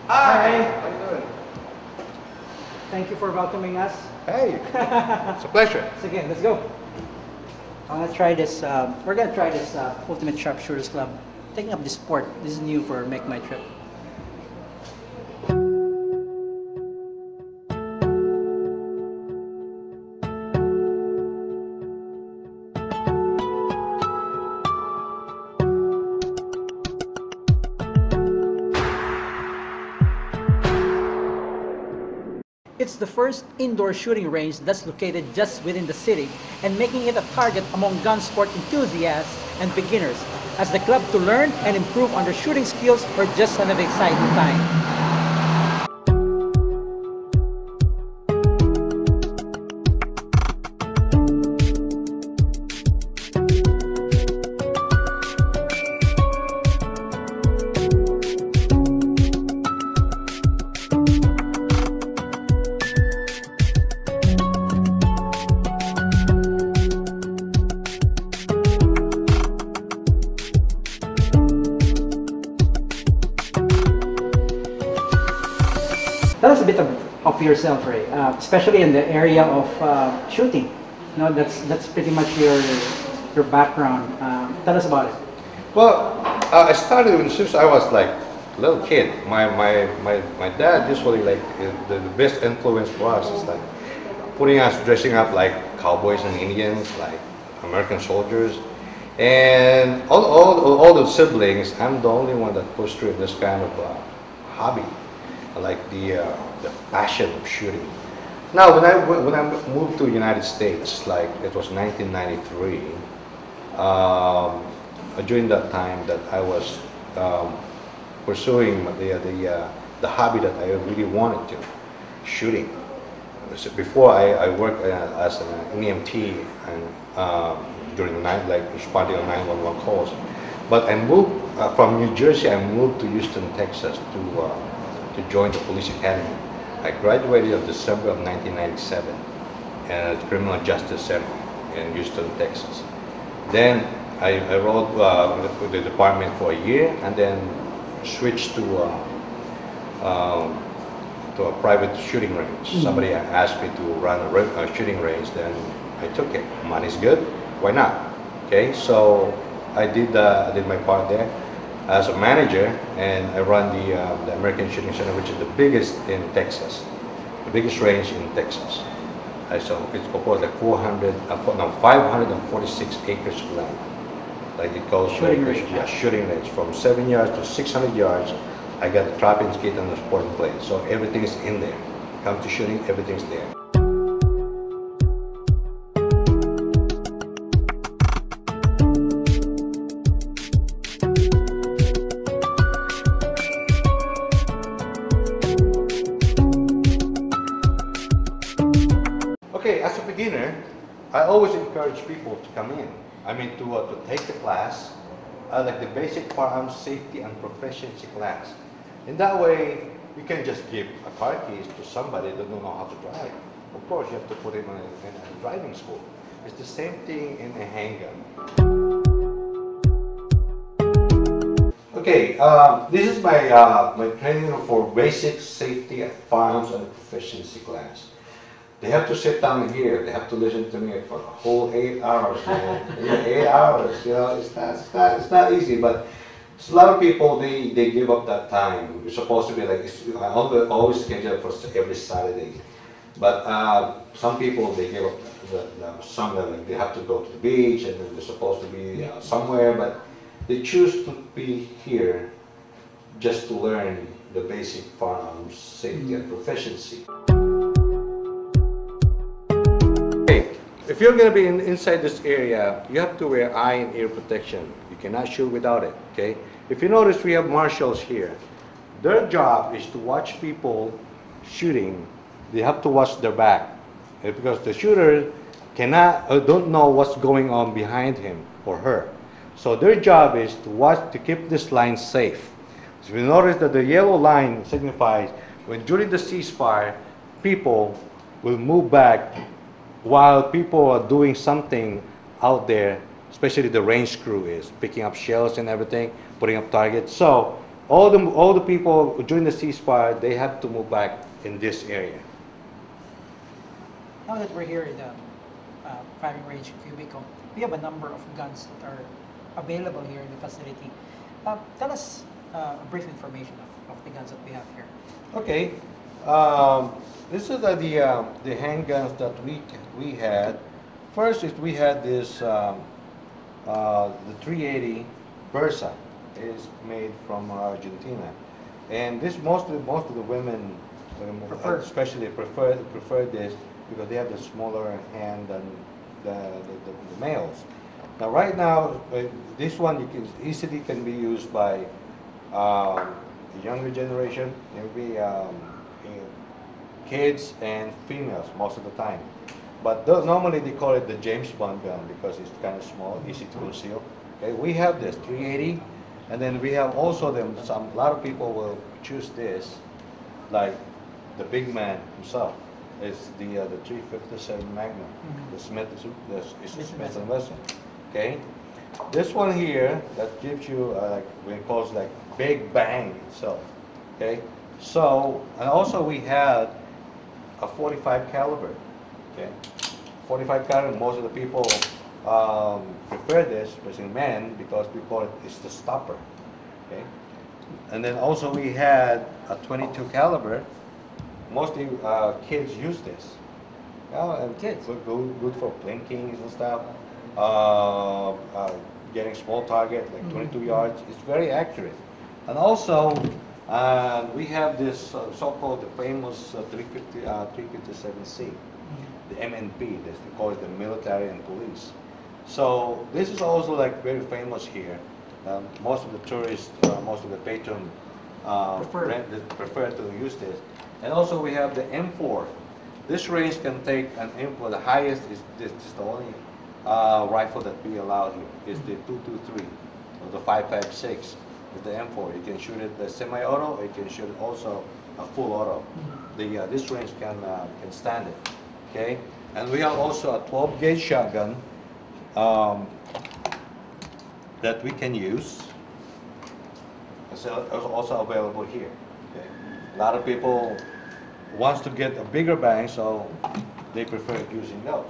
Hi. How you doing? Thank you for welcoming us. Hey, it's a pleasure. So again, let's go. I'm gonna try this. We're gonna try this Ultimate Sharpshooters Club. Taking up this sport. This is new for Make My Trip. It's the first indoor shooting range that's located just within the city and making it a target among gun sport enthusiasts and beginners as the club to learn and improve on their shooting skills or just have an exciting time. Tell us a bit of yourself, Ray, especially in the area of shooting. You know, that's pretty much your background. Tell us about it. Well, I started since I was like a little kid. My dad usually like the best influence for us is like putting us dressing up like cowboys and Indians, like American soldiers, and all the siblings. I'm the only one that pushed through this kind of hobby. I like the passion of shooting. Now, when I moved to United States, like it was 1993, during that time that I was pursuing the hobby that I really wanted to, shooting. So before I worked as an EMT and during the night, like responding on 911 calls. But I moved from New Jersey. I moved to Houston, Texas, to join the police academy. I graduated in December of 1997 at the Criminal Justice Center in Houston, Texas. Then I rode with the department for a year and then switched to a private shooting range. Somebody asked me to run a shooting range, then I took it. Money's good, why not? Okay, so I did my part there as a manager, and I run the American Shooting Center, which is the biggest in Texas, the biggest range in Texas. So it's proposed like 546 acres of land. Like it goes Shooting range. Yeah, shooting range from 7 yards to 600 yards. I got the trapping kit and the sporting plane, so everything is in there. Come to shooting, everything's there. Okay, as a beginner, I always encourage people to come in. I mean, to take the class, like the basic firearm safety and proficiency class. In that way, you can just give a car keys to somebody that don't know how to drive. Of course, you have to put him in a driving school. It's the same thing in a handgun. Okay, this is my my training for basic safety of firearms and proficiency class. They have to sit down here. They have to listen to me for the whole 8 hours, man. Yeah, 8 hours. You know, it's not easy. But a lot of people they give up that time. It's supposed to be like I always schedule for every Saturday. But some people they give up somewhere. Like they have to go to the beach and they're supposed to be somewhere, but they choose to be here just to learn the basic firearms safety and proficiency. If you're going to be inside this area, you have to wear eye and ear protection. You cannot shoot without it, okay? If you notice, we have marshals here. Their job is to watch people shooting. They have to watch their back because the shooter don't know what's going on behind him or her. So their job is to watch, to keep this line safe. So you notice that the yellow line signifies when during the ceasefire, people will move back while people are doing something out there, especially the range crew is picking up shells and everything, putting up targets. So all the people during the ceasefire, they have to move back in this area. Now that we're here in the firing range cubicle, we have a number of guns that are available here in the facility. Tell us a brief information of the guns that we have here. Okay, this is the handguns that we had. First, is we had this the 380 Versa. It is made from Argentina, and this most of the women, especially prefer this because they have the smaller hand than the males. Now, right now, this one easily can be used by the younger generation, maybe kids and females most of the time. But normally they call it the James Bond gun because it's kind of small, easy to conceal. Okay, we have this 380, and then we have also a lot of people will choose this, like the big man himself. It's the 357 Magnum, the Smith & Wesson. Okay, this one here that gives you like we call it like big bang itself. Okay, so and also we had a 45 caliber. Okay, 45 caliber. Most of the people prefer this, especially men, because we call it's the stopper. Okay, and then also we had a 22 caliber. Mostly kids use this. And kids good for plinkings and stuff. Getting small target like 22 yards. It's very accurate. And also we have this so-called the famous 357C, the MNP. This we call it the military and police. So this is also like very famous here. Most of the tourists, most of the patrons prefer to use this. And also we have the M4. This range can take an M4. The highest is this is the only rifle that we allow here. Is the 223 or the 5.56 is the M4. You can shoot it the semi-auto. You can shoot it also a full auto. This range can stand it. Okay. And we have also a 12-gauge shotgun that we can use. It's also available here. Okay. A lot of people wants to get a bigger bang, so they prefer using those.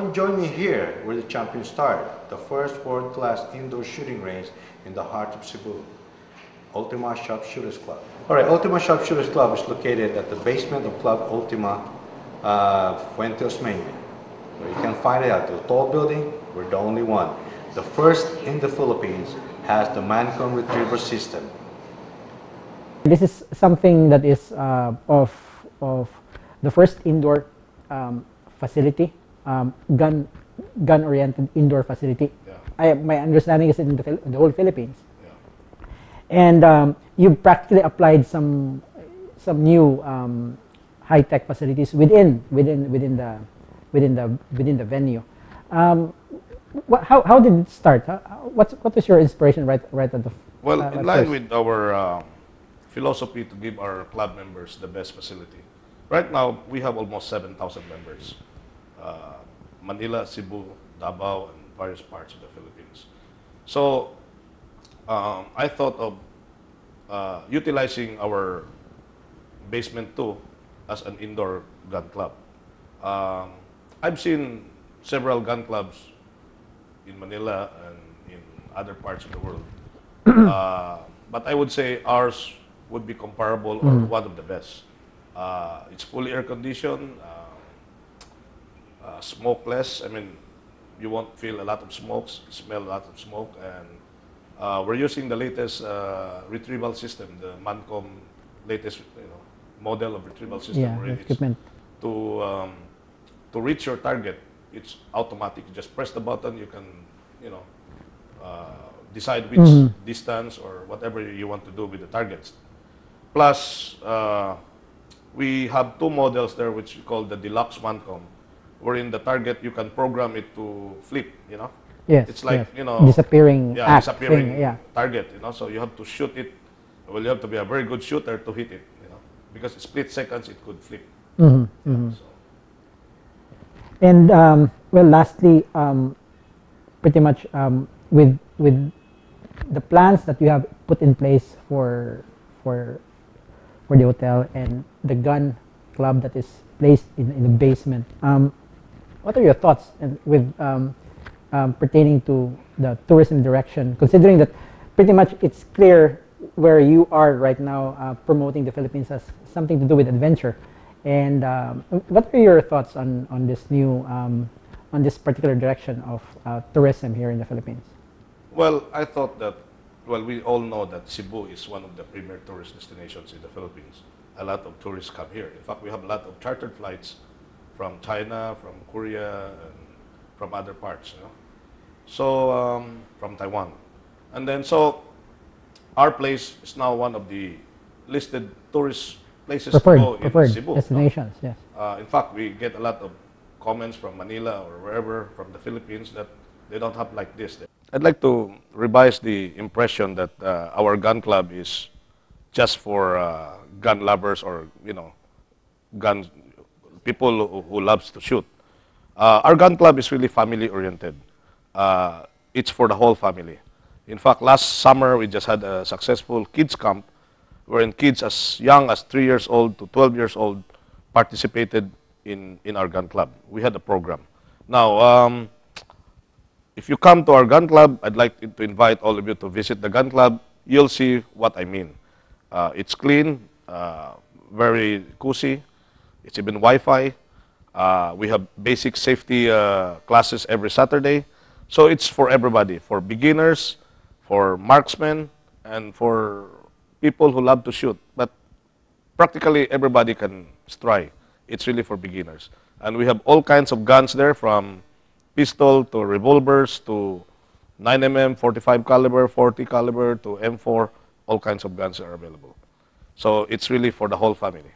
come join me here where the champions start, the first world-class indoor shooting range in the heart of Cebu, Ultima Sharpshooters Club. All right, Ultima Sharpshooters Club is located at the basement of Club Ultima Fuentes Main. So you can find it at the tall building. We're the only one. The first in the Philippines has the Mancom retriever system. This is something that is of the first indoor facility, gun-oriented indoor facility. Yeah. My understanding is in the whole Philippines. Yeah. And you practically applied some new high-tech facilities within the venue. How did it start? What was your inspiration right at the well, in line first? With our philosophy to give our club members the best facility. Right now, we have almost 7,000 members. Manila, Cebu, Davao, and various parts of the Philippines. So I thought of utilizing our basement 2 as an indoor gun club. I've seen several gun clubs in Manila and in other parts of the world. But I would say ours would be comparable or one of the best. It's fully air-conditioned, smokeless. I mean, you won't feel a lot of smokes, smell a lot of smoke, and we're using the latest retrieval system, the Mancom latest model of retrieval system. Yeah, equipment. To reach your target, it's automatic. You just press the button, you can, decide which distance or whatever you want to do with the targets. Plus, we have 2 models there which we call the Deluxe Mancom, wherein the target you can program it to flip, Yes. It's like, yes. Disappearing disappearing thing, yeah. target, so you have to shoot it. Well, you have to be a very good shooter to hit it, because in split seconds it could flip. So. And well, lastly, pretty much with the plans that you have put in place for the hotel and the gun club that is placed in the basement, what are your thoughts with pertaining to the tourism direction, considering that pretty much it's clear where you are right now promoting the Philippines as something to do with adventure? And what are your thoughts on this new, on this particular direction of tourism here in the Philippines? Well, I thought that, we all know that Cebu is one of the premier tourist destinations in the Philippines. A lot of tourists come here. In fact, we have a lot of chartered flights from China, from Korea, and from other parts, So, from Taiwan. And then, so, our place is now one of the listed tourist places to go in Cebu. Destinations, yes. In fact, we get a lot of comments from Manila or wherever from the Philippines that they don't have like this. I'd like to revise the impression that our gun club is just for gun lovers or, people who loves to shoot. Our gun club is really family-oriented. It's for the whole family. In fact, last summer, we just had a successful kids camp wherein kids as young as 3 years old to 12 years old participated in our gun club. We had a program. Now, if you come to our gun club, I'd like to invite all of you to visit the gun club. You'll see what I mean. It's clean, very cozy. It's even Wi-Fi. We have basic safety classes every Saturday. So it's for everybody, for beginners, for marksmen, and for people who love to shoot. But practically everybody can try. It's really for beginners. And we have all kinds of guns there, from pistol to revolvers to 9mm, 45 caliber, 40 caliber to M4. All kinds of guns are available. So it's really for the whole family.